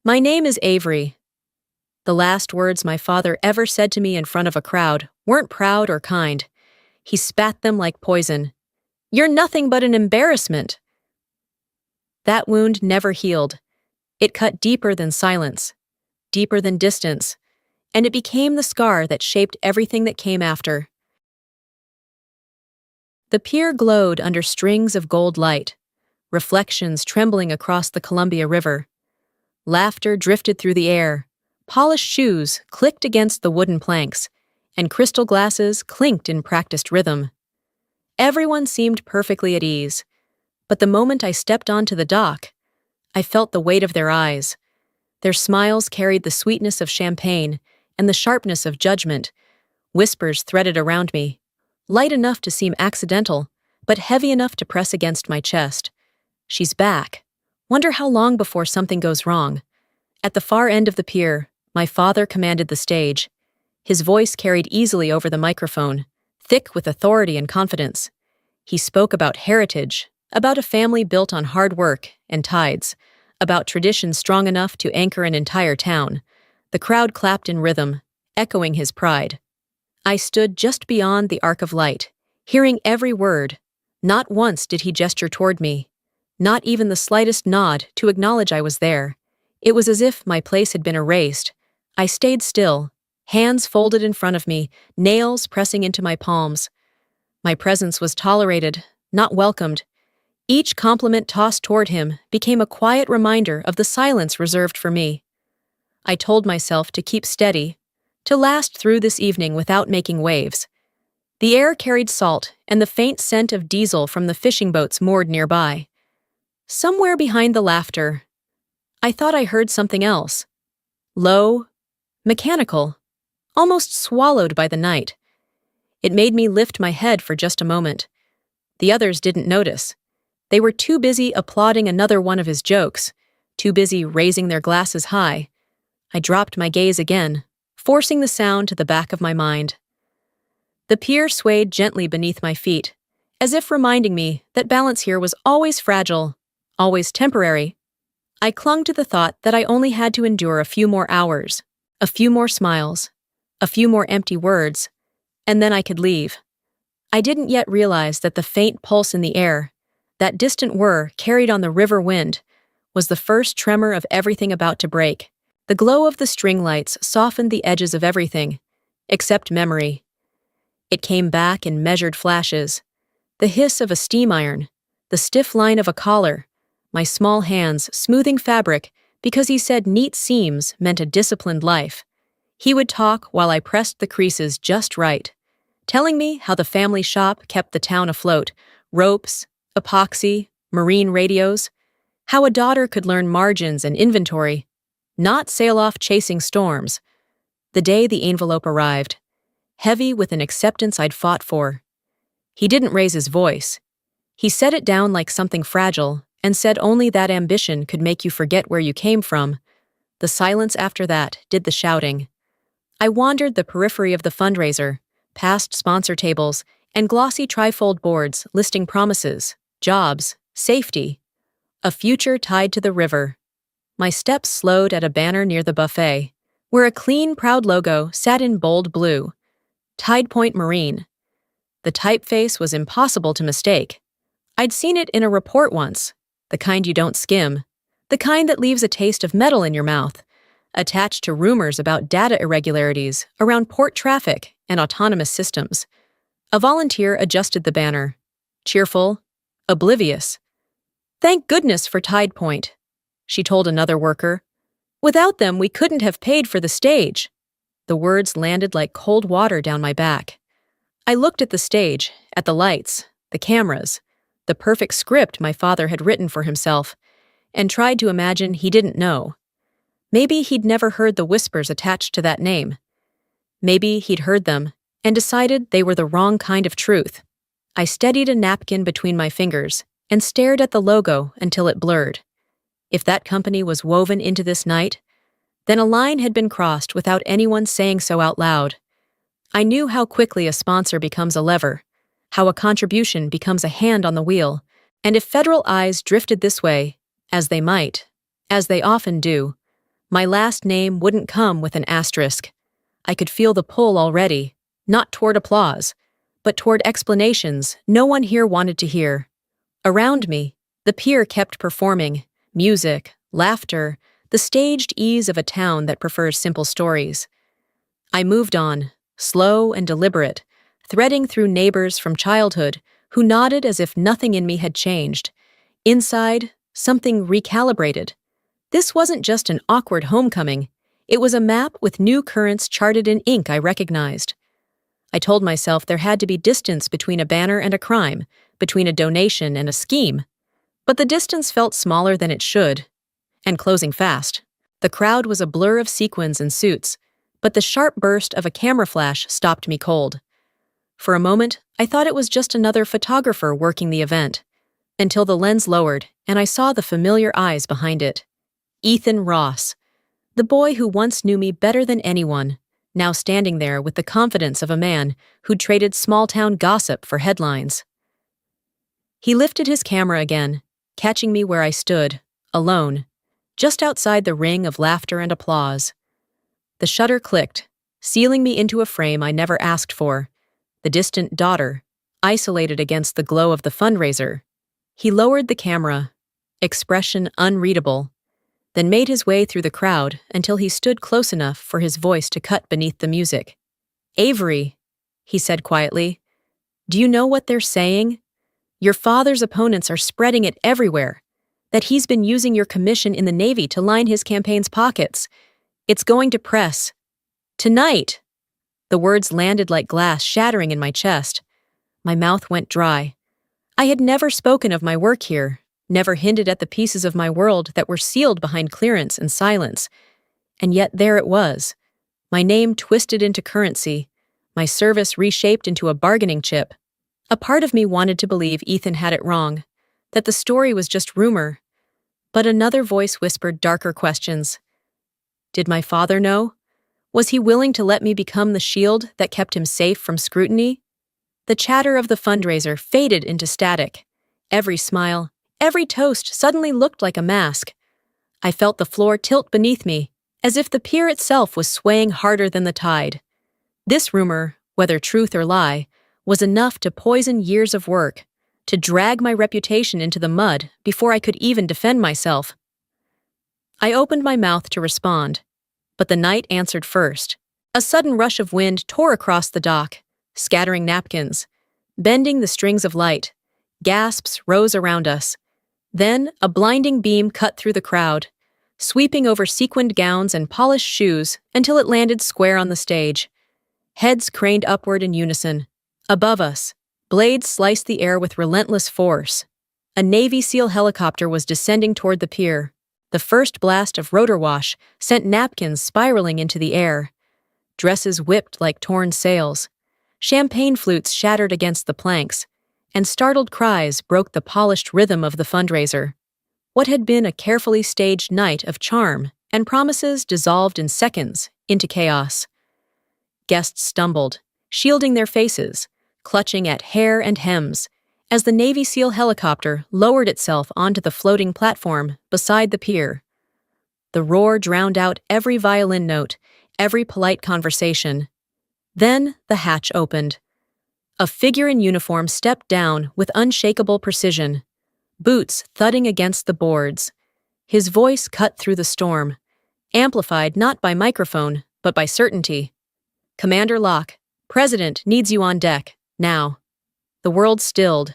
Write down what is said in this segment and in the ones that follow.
My name is Avery. The last words my father ever said to me in front of a crowd weren't proud or kind. He spat them like poison. You're nothing but an embarrassment. That wound never healed. It cut deeper than silence, deeper than distance, and it became the scar that shaped everything that came after. The pier glowed under strings of gold light, reflections trembling across the Columbia River. Laughter drifted through the air, polished shoes clicked against the wooden planks, and crystal glasses clinked in practiced rhythm. Everyone seemed perfectly at ease, but the moment I stepped onto the dock, I felt the weight of their eyes. Their smiles carried the sweetness of champagne and the sharpness of judgment. Whispers threaded around me, light enough to seem accidental, but heavy enough to press against my chest. She's back. Wonder how long before something goes wrong. At the far end of the pier, my father commanded the stage. His voice carried easily over the microphone, thick with authority and confidence. He spoke about heritage, about a family built on hard work and tides, about traditions strong enough to anchor an entire town. The crowd clapped in rhythm, echoing his pride. I stood just beyond the arc of light, hearing every word. Not once did he gesture toward me, not even the slightest nod to acknowledge I was there. It was as if my place had been erased. I stayed still, hands folded in front of me, nails pressing into my palms. My presence was tolerated, not welcomed. Each compliment tossed toward him became a quiet reminder of the silence reserved for me. I told myself to keep steady, to last through this evening without making waves. The air carried salt and the faint scent of diesel from the fishing boats moored nearby. Somewhere behind the laughter, I thought I heard something else. Low, mechanical, almost swallowed by the night. It made me lift my head for just a moment. The others didn't notice. They were too busy applauding another one of his jokes, too busy raising their glasses high. I dropped my gaze again, forcing the sound to the back of my mind. The pier swayed gently beneath my feet, as if reminding me that balance here was always fragile, always temporary. I clung to the thought that I only had to endure a few more hours, a few more smiles, a few more empty words, and then I could leave. I didn't yet realize that the faint pulse in the air, that distant whir carried on the river wind, was the first tremor of everything about to break. The glow of the string lights softened the edges of everything, except memory. It came back in measured flashes. The hiss of a steam iron, the stiff line of a collar, my small hands smoothing fabric because he said neat seams meant a disciplined life. He would talk while I pressed the creases just right, telling me how the family shop kept the town afloat, ropes, epoxy, marine radios, how a daughter could learn margins and inventory, not sail off chasing storms. The day the envelope arrived, heavy with an acceptance I'd fought for. He didn't raise his voice. He set it down like something fragile and said only that ambition could make you forget where you came from. The silence after that did the shouting. I wandered the periphery of the fundraiser, past sponsor tables and glossy trifold boards listing promises, jobs, safety, a future tied to the river. My steps slowed at a banner near the buffet, where a clean, proud logo sat in bold blue. Tide Point Marine. The typeface was impossible to mistake. I'd seen it in a report once, the kind you don't skim, the kind that leaves a taste of metal in your mouth, attached to rumors about data irregularities around port traffic and autonomous systems. A volunteer adjusted the banner. Cheerful, oblivious. Thank goodness for Tide Point, she told another worker. Without them, we couldn't have paid for the stage. The words landed like cold water down my back. I looked at the stage, at the lights, the cameras, the perfect script my father had written for himself, and tried to imagine he didn't know. Maybe he'd never heard the whispers attached to that name. Maybe he'd heard them and decided they were the wrong kind of truth. I steadied a napkin between my fingers and stared at the logo until it blurred. If that company was woven into this night, then a line had been crossed without anyone saying so out loud. I knew how quickly a sponsor becomes a lever, how a contribution becomes a hand on the wheel, and if federal eyes drifted this way, as they might, as they often do, My last name wouldn't come with an asterisk. I could feel the pull already, not toward applause, but toward explanations no one here wanted to hear. Around me, the pier kept performing, music, laughter, the staged ease of a town that prefers simple stories. I moved on, slow and deliberate, threading through neighbors from childhood who nodded as if nothing in me had changed. Inside, something recalibrated. This wasn't just an awkward homecoming. It was a map with new currents charted in ink I recognized. I told myself there had to be distance between a banner and a crime, between a donation and a scheme. But the distance felt smaller than it should, and closing fast. The crowd was a blur of sequins and suits, but the sharp burst of a camera flash stopped me cold. For a moment, I thought it was just another photographer working the event, until the lens lowered and I saw the familiar eyes behind it. Ethan Ross, the boy who once knew me better than anyone, now standing there with the confidence of a man who'd traded small-town gossip for headlines. He lifted his camera again, catching me where I stood, alone, just outside the ring of laughter and applause. The shutter clicked, sealing me into a frame I never asked for, the distant daughter, isolated against the glow of the fundraiser. He lowered the camera, expression unreadable, then made his way through the crowd until he stood close enough for his voice to cut beneath the music. "Avery," he said quietly, "do you know what they're saying? Your father's opponents are spreading it everywhere, that he's been using your commission in the Navy to line his campaign's pockets. It's going to press. Tonight!" The words landed like glass shattering in my chest. My mouth went dry. I had never spoken of my work here, never hinted at the pieces of my world that were sealed behind clearance and silence. And yet there it was. My name twisted into currency, my service reshaped into a bargaining chip. A part of me wanted to believe Ethan had it wrong, that the story was just rumor. But another voice whispered darker questions. Did my father know? Was he willing to let me become the shield that kept him safe from scrutiny? The chatter of the fundraiser faded into static. Every smile, every toast suddenly looked like a mask. I felt the floor tilt beneath me, as if the pier itself was swaying harder than the tide. This rumor, whether truth or lie, was enough to poison years of work, to drag my reputation into the mud before I could even defend myself. I opened my mouth to respond, but the night answered first. A sudden rush of wind tore across the dock, scattering napkins, bending the strings of light. Gasps rose around us. Then a blinding beam cut through the crowd, sweeping over sequined gowns and polished shoes until it landed square on the stage. Heads craned upward in unison. Above us, blades sliced the air with relentless force. A Navy SEAL helicopter was descending toward the pier. The first blast of rotor wash sent napkins spiraling into the air. Dresses whipped like torn sails. Champagne flutes shattered against the planks, and startled cries broke the polished rhythm of the fundraiser. What had been a carefully staged night of charm and promises dissolved in seconds into chaos. Guests stumbled, shielding their faces, clutching at hair and hems, as the Navy SEAL helicopter lowered itself onto the floating platform beside the pier. The roar drowned out every violin note, every polite conversation. Then the hatch opened. A figure in uniform stepped down with unshakable precision, boots thudding against the boards. His voice cut through the storm, amplified not by microphone, but by certainty. "Commander Locke, President needs you on deck, now." The world stilled.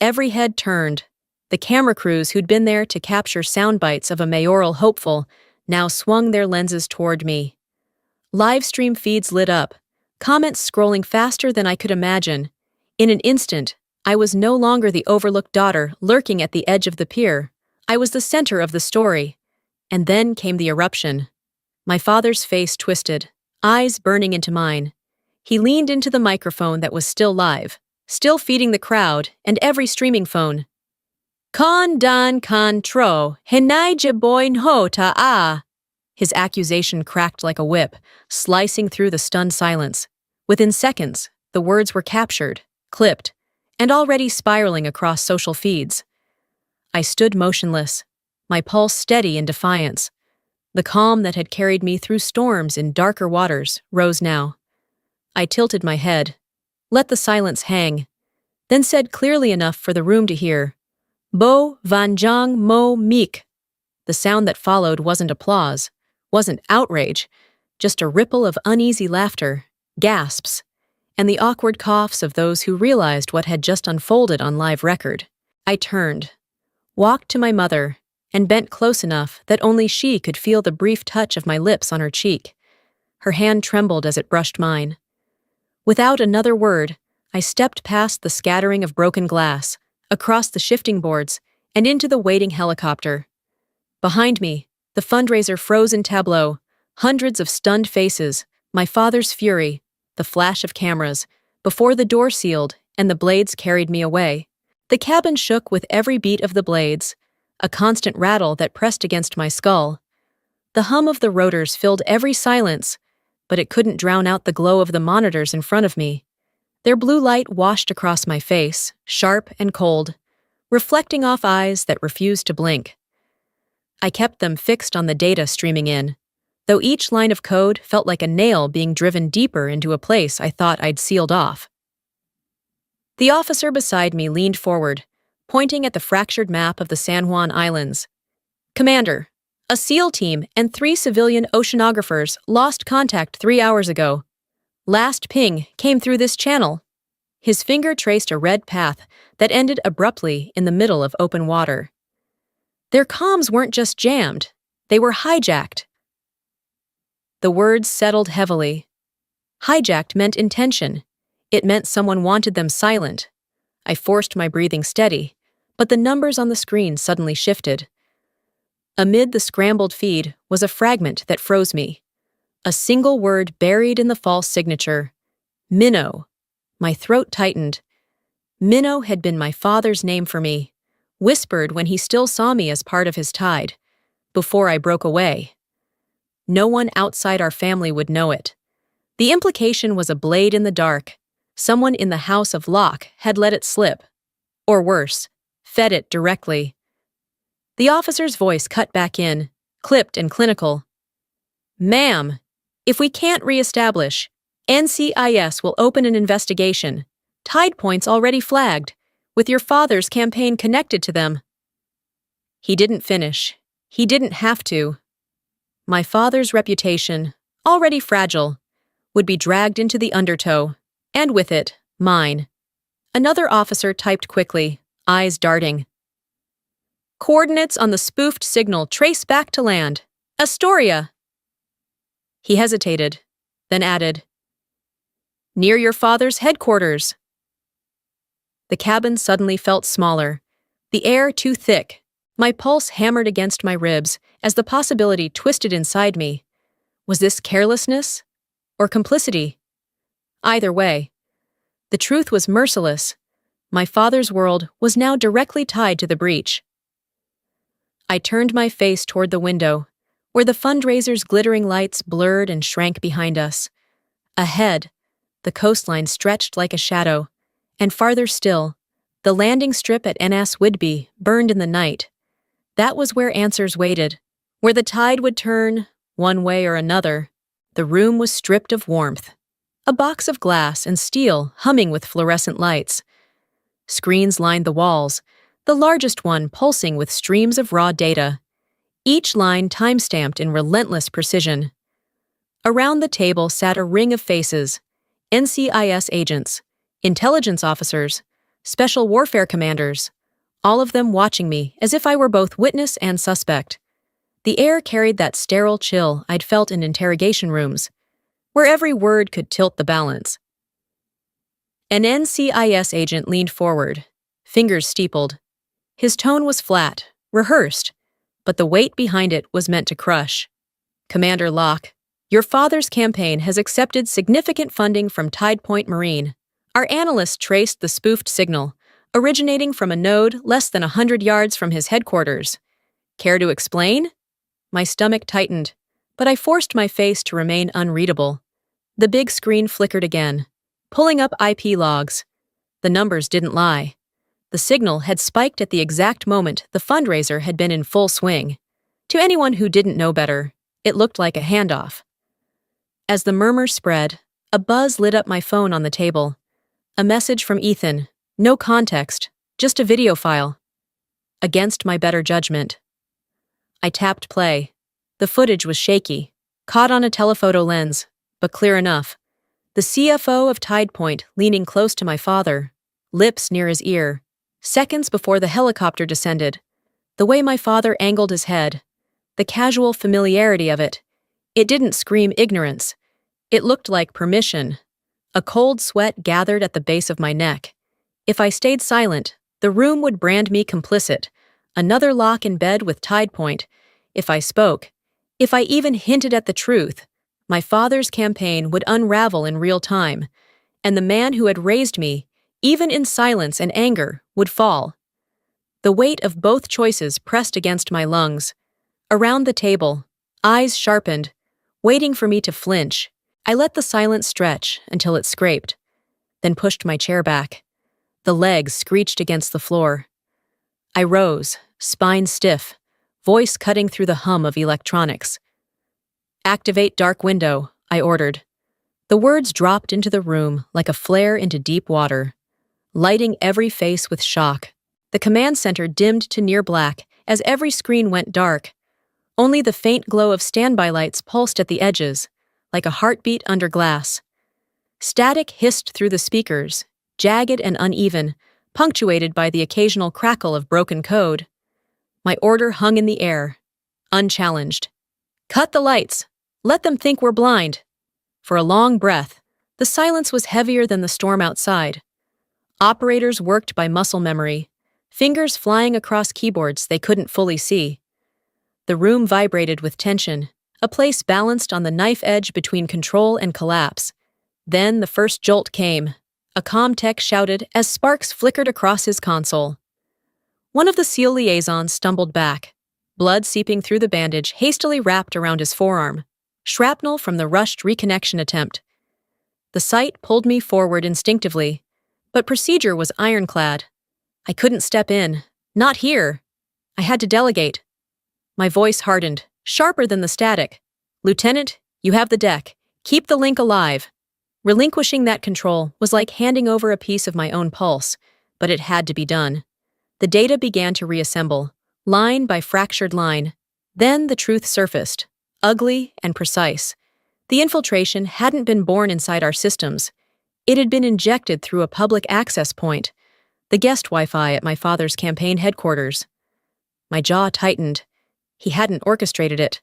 Every head turned. The camera crews who'd been there to capture sound bites of a mayoral hopeful now swung their lenses toward me. Live stream feeds lit up, comments scrolling faster than I could imagine. In an instant, I was no longer the overlooked daughter lurking at the edge of the pier. I was the center of the story. And then came the eruption. My father's face twisted, eyes burning into mine. He leaned into the microphone that was still live, still feeding the crowd and every streaming phone. "Con dan kan tro, henai boin ho ta a." His accusation cracked like a whip, slicing through the stunned silence. Within seconds, the words were captured, clipped, and already spiraling across social feeds. I stood motionless, my pulse steady in defiance. The calm that had carried me through storms in darker waters rose now. I tilted my head, let the silence hang, then said clearly enough for the room to hear, Bo Vanjang Mo Meek. The sound that followed wasn't applause, wasn't outrage, just a ripple of uneasy laughter, gasps, and the awkward coughs of those who realized what had just unfolded on live record. I turned, walked to my mother, and bent close enough that only she could feel the brief touch of my lips on her cheek. Her hand trembled as it brushed mine. Without another word, I stepped past the scattering of broken glass, across the shifting boards, and into the waiting helicopter. Behind me, the fundraiser froze in tableau, hundreds of stunned faces, my father's fury, the flash of cameras, before the door sealed and the blades carried me away. The cabin shook with every beat of the blades, a constant rattle that pressed against my skull. The hum of the rotors filled every silence, but it couldn't drown out the glow of the monitors in front of me. Their blue light washed across my face, sharp and cold, reflecting off eyes that refused to blink. I kept them fixed on the data streaming in, though each line of code felt like a nail being driven deeper into a place I thought I'd sealed off. The officer beside me leaned forward, pointing at the fractured map of the San Juan Islands. Commander, a SEAL team and 3 civilian oceanographers lost contact 3 hours ago. Last ping came through this channel. His finger traced a red path that ended abruptly in the middle of open water. Their comms weren't just jammed, they were hijacked. The words settled heavily. Hijacked meant intention. It meant someone wanted them silent. I forced my breathing steady, but the numbers on the screen suddenly shifted. Amid the scrambled feed was a fragment that froze me. A single word buried in the false signature. Minnow. My throat tightened. Minnow had been my father's name for me, whispered when he still saw me as part of his tide, before I broke away. No one outside our family would know it. The implication was a blade in the dark. Someone in the House of Locke had let it slip. Or worse, fed it directly. The officer's voice cut back in, clipped and clinical. Ma'am, if we can't reestablish, NCIS will open an investigation. Tide points already flagged, with your father's campaign connected to them. He didn't finish. He didn't have to. My father's reputation, already fragile, would be dragged into the undertow, and with it, mine. Another officer typed quickly, eyes darting. Coordinates on the spoofed signal trace back to land. Astoria. He hesitated, then added, Near your father's headquarters. The cabin suddenly felt smaller, the air too thick. My pulse hammered against my ribs as the possibility twisted inside me. Was this carelessness or complicity? Either way, the truth was merciless. My father's world was now directly tied to the breach. I turned my face toward the window, where the fundraiser's glittering lights blurred and shrank behind us. Ahead, the coastline stretched like a shadow, and farther still, the landing strip at NS Whidbey burned in the night. That was where answers waited, where the tide would turn, one way or another. The room was stripped of warmth. A box of glass and steel humming with fluorescent lights. Screens lined the walls, the largest one pulsing with streams of raw data, each line time-stamped in relentless precision. Around the table sat a ring of faces, NCIS agents, intelligence officers, special warfare commanders, all of them watching me as if I were both witness and suspect. The air carried that sterile chill I'd felt in interrogation rooms, where every word could tilt the balance. An NCIS agent leaned forward, fingers steepled. His tone was flat, rehearsed, but the weight behind it was meant to crush. Commander Locke, your father's campaign has accepted significant funding from Tide Point Marine. Our analysts traced the spoofed signal, originating from a node less than 100 yards from his headquarters. Care to explain? My stomach tightened, but I forced my face to remain unreadable. The big screen flickered again, pulling up IP logs. The numbers didn't lie. The signal had spiked at the exact moment the fundraiser had been in full swing. To anyone who didn't know better, It looked like a handoff. As the murmur spread, a buzz lit up my phone on the table. A message from Ethan. No context, just a video file. Against my better judgment. I tapped play. The footage was shaky, caught on a telephoto lens, but clear enough. The CFO of Tide Point leaning close to my father, lips near his ear, seconds before the helicopter descended. The way my father angled his head, the casual familiarity of it. It didn't scream ignorance. It looked like permission. A cold sweat gathered at the base of my neck. If I stayed silent, the room would brand me complicit. Another lock in bed with Tide Point. If I spoke, if I even hinted at the truth, my father's campaign would unravel in real time, and the man who had raised me, even in silence and anger, would fall. The weight of both choices pressed against my lungs. Around the table, eyes sharpened, waiting for me to flinch. I let the silence stretch until it scraped, then pushed my chair back. The legs screeched against the floor. I rose, spine stiff, voice cutting through the hum of electronics. "Activate dark window," I ordered. The words dropped into the room like a flare into deep water, lighting every face with shock. The command center dimmed to near black as every screen went dark. Only the faint glow of standby lights pulsed at the edges, like a heartbeat under glass. Static hissed through the speakers, jagged and uneven, punctuated by the occasional crackle of broken code. My order hung in the air, unchallenged. "Cut the lights! Let them think we're blind!" For a long breath, the silence was heavier than the storm outside. Operators worked by muscle memory, fingers flying across keyboards they couldn't fully see. The room vibrated with tension, a place balanced on the knife edge between control and collapse. Then the first jolt came. A comm tech shouted as sparks flickered across his console. One of the SEAL liaisons stumbled back, blood seeping through the bandage hastily wrapped around his forearm, shrapnel from the rushed reconnection attempt. The sight pulled me forward instinctively, but procedure was ironclad. I couldn't step in, not here. I had to delegate. My voice hardened, sharper than the static. "Lieutenant, you have the deck. Keep the link alive." Relinquishing that control was like handing over a piece of my own pulse, but it had to be done. The data began to reassemble, line by fractured line. Then the truth surfaced, ugly and precise. The infiltration hadn't been born inside our systems. It had been injected through a public access point, the guest Wi-Fi at my father's campaign headquarters. My jaw tightened. He hadn't orchestrated it,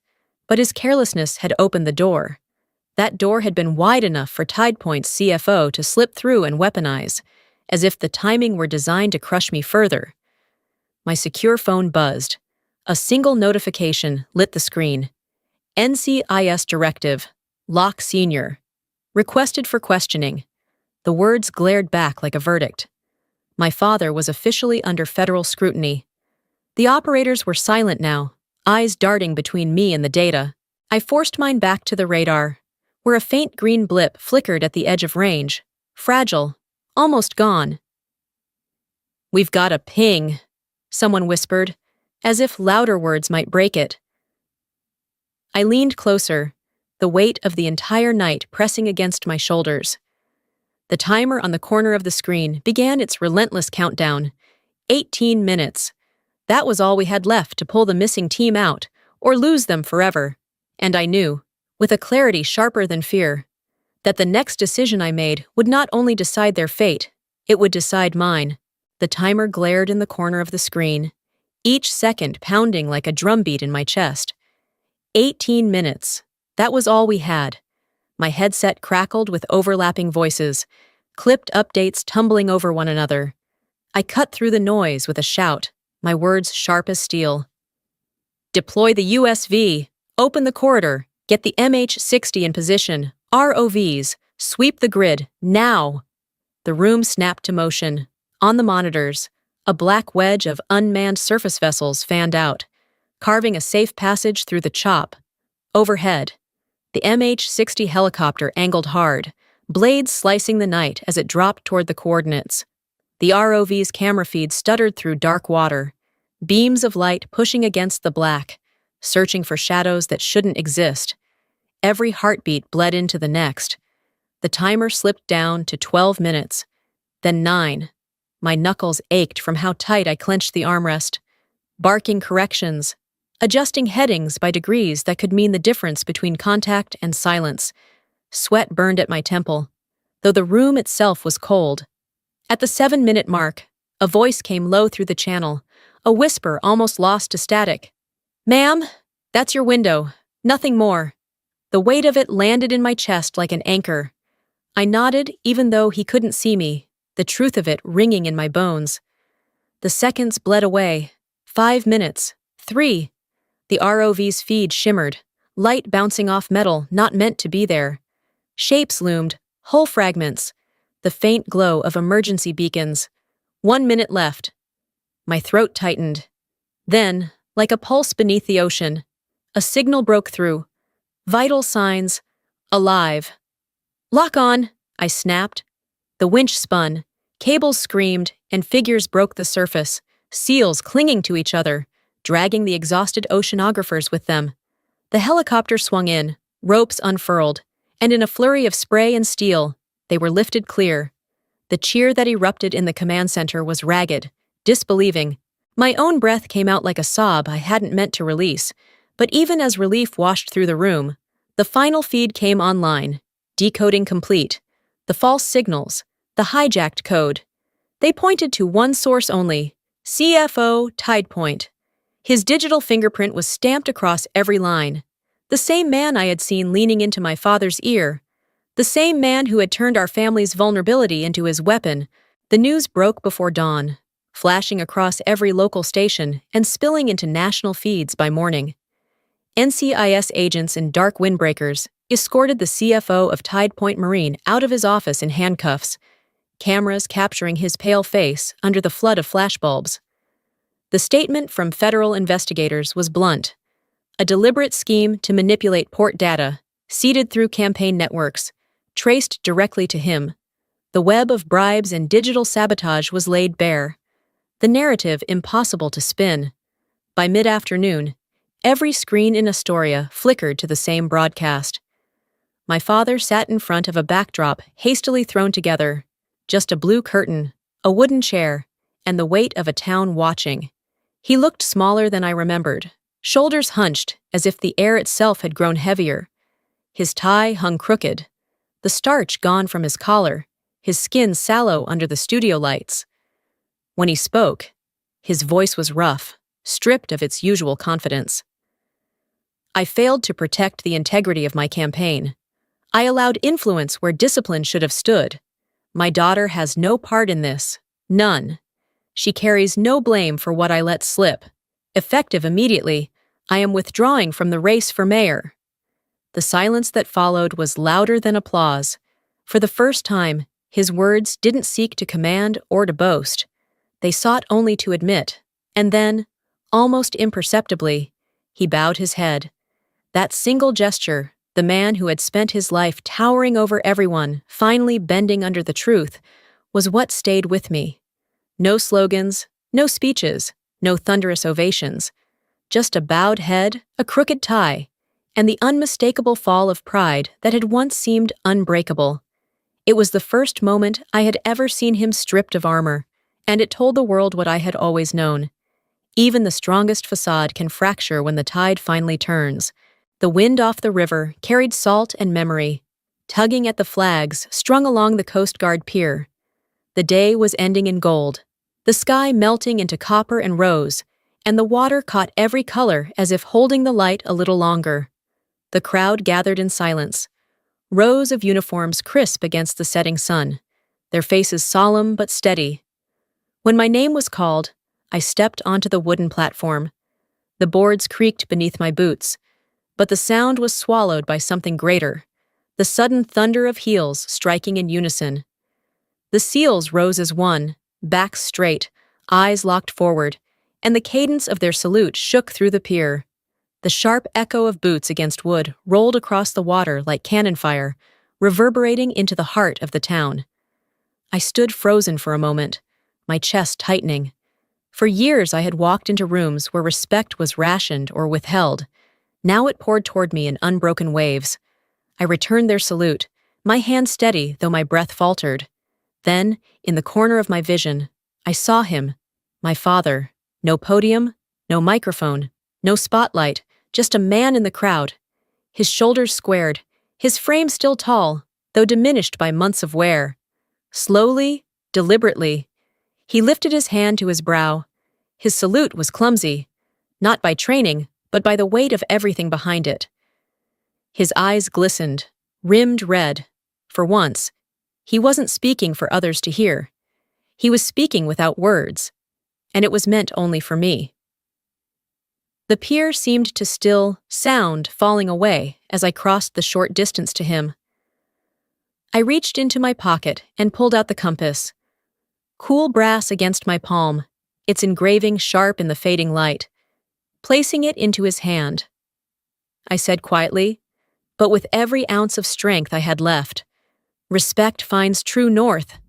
but his carelessness had opened the door. That door had been wide enough for Tide Point's CFO to slip through and weaponize, as if the timing were designed to crush me further. My secure phone buzzed. A single notification lit the screen. "NCIS Directive. Locke Sr. Requested for questioning." The words glared back like a verdict. My father was officially under federal scrutiny. The operators were silent now, eyes darting between me and the data. I forced mine back to the radar, where a faint green blip flickered at the edge of range, fragile, almost gone. "We've got a ping," someone whispered, as if louder words might break it. I leaned closer, the weight of the entire night pressing against my shoulders. The timer on the corner of the screen began its relentless countdown. 18 minutes. That was all we had left to pull the missing team out, or lose them forever. And I knew, with a clarity sharper than fear, that the next decision I made would not only decide their fate, it would decide mine. The timer glared in the corner of the screen, each second pounding like a drumbeat in my chest. 18 minutes. That was all we had. My headset crackled with overlapping voices, clipped updates tumbling over one another. I cut through the noise with a shout, my words sharp as steel. "Deploy the USV. Open the corridor. Get the MH-60 in position. ROVs. Sweep the grid. Now!" The room snapped to motion. On the monitors, a black wedge of unmanned surface vessels fanned out, carving a safe passage through the chop. Overhead, the MH-60 helicopter angled hard, blades slicing the night as it dropped toward the coordinates. The ROV's camera feed stuttered through dark water, beams of light pushing against the black, searching for shadows that shouldn't exist. Every heartbeat bled into the next. The timer slipped down to 12 minutes, then 9. My knuckles ached from how tight I clenched the armrest, barking corrections, adjusting headings by degrees that could mean the difference between contact and silence. Sweat burned at my temple, though the room itself was cold. At the 7-minute mark, a voice came low through the channel, a whisper almost lost to static. "Ma'am, that's your window. Nothing more." The weight of it landed in my chest like an anchor. I nodded even though he couldn't see me, the truth of it ringing in my bones. The seconds bled away. 5 minutes. 3. The ROV's feed shimmered, light bouncing off metal not meant to be there. Shapes loomed, hull fragments, the faint glow of emergency beacons. 1 minute left. My throat tightened. Then, like a pulse beneath the ocean, a signal broke through. Vital signs. Alive. "Lock on," I snapped. The winch spun, cables screamed, and figures broke the surface, seals clinging to each other, dragging the exhausted oceanographers with them. The helicopter swung in, ropes unfurled, and in a flurry of spray and steel, they were lifted clear. The cheer that erupted in the command center was ragged, disbelieving. My own breath came out like a sob I hadn't meant to release, but even as relief washed through the room, the final feed came online, decoding complete. The false signals, the hijacked code. They pointed to one source only, CFO Tide Point. His digital fingerprint was stamped across every line. The same man I had seen leaning into my father's ear. The same man who had turned our family's vulnerability into his weapon. The news broke before dawn, flashing across every local station and spilling into national feeds by morning. NCIS agents in dark windbreakers escorted the CFO of Tide Point Marine out of his office in handcuffs, cameras capturing his pale face under the flood of flashbulbs. The statement from federal investigators was blunt. A deliberate scheme to manipulate port data, seeded through campaign networks, traced directly to him. The web of bribes and digital sabotage was laid bare. The narrative impossible to spin. By mid-afternoon, every screen in Astoria flickered to the same broadcast. My father sat in front of a backdrop hastily thrown together, just a blue curtain, a wooden chair, and the weight of a town watching. He looked smaller than I remembered, shoulders hunched as if the air itself had grown heavier. His tie hung crooked, the starch gone from his collar, his skin sallow under the studio lights. When he spoke, his voice was rough, stripped of its usual confidence. I failed to protect the integrity of my campaign. I allowed influence where discipline should have stood. My daughter has no part in this. None. She carries no blame for what I let slip. Effective immediately, I am withdrawing from the race for mayor. The silence that followed was louder than applause. For the first time, his words didn't seek to command or to boast. They sought only to admit. And then, almost imperceptibly, he bowed his head. That single gesture, the man who had spent his life towering over everyone, finally bending under the truth, was what stayed with me. No slogans, no speeches, no thunderous ovations. Just a bowed head, a crooked tie, and the unmistakable fall of pride that had once seemed unbreakable. It was the first moment I had ever seen him stripped of armor, and it told the world what I had always known. Even the strongest facade can fracture when the tide finally turns. The wind off the river carried salt and memory, tugging at the flags strung along the Coast Guard pier. The day was ending in gold, the sky melting into copper and rose, and the water caught every color as if holding the light a little longer. The crowd gathered in silence, rows of uniforms crisp against the setting sun, their faces solemn but steady. When my name was called, I stepped onto the wooden platform. The boards creaked beneath my boots, but the sound was swallowed by something greater, the sudden thunder of heels striking in unison. The SEALs rose as one, backs straight, eyes locked forward, and the cadence of their salute shook through the pier. The sharp echo of boots against wood rolled across the water like cannon fire, reverberating into the heart of the town. I stood frozen for a moment, my chest tightening. For years I had walked into rooms where respect was rationed or withheld. Now it poured toward me in unbroken waves. I returned their salute, my hand steady though my breath faltered. Then, in the corner of my vision, I saw him, my father. No podium, no microphone, no spotlight, just a man in the crowd. His shoulders squared, his frame still tall, though diminished by months of wear. Slowly, deliberately, he lifted his hand to his brow. His salute was clumsy, not by training, but by the weight of everything behind it. His eyes glistened, rimmed red. For once, he wasn't speaking for others to hear. He was speaking without words, and it was meant only for me. The pier seemed to still, sound falling away as I crossed the short distance to him. I reached into my pocket and pulled out the compass. Cool brass against my palm, its engraving sharp in the fading light. Placing it into his hand, I said quietly, but with every ounce of strength I had left, "Respect finds true north."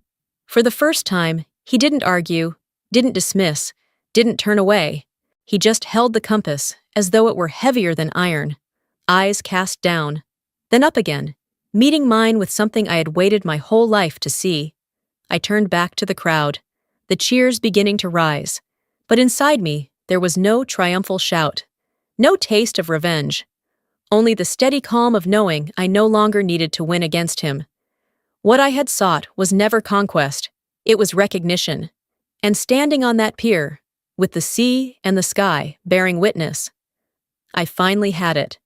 For the first time, he didn't argue, didn't dismiss, didn't turn away. He just held the compass as though it were heavier than iron, eyes cast down, then up again, meeting mine with something I had waited my whole life to see. I turned back to the crowd, the cheers beginning to rise, but inside me there was no triumphal shout, no taste of revenge, only the steady calm of knowing I no longer needed to win against him. What I had sought was never conquest, it was recognition. And standing on that pier, with the sea and the sky bearing witness, I finally had it.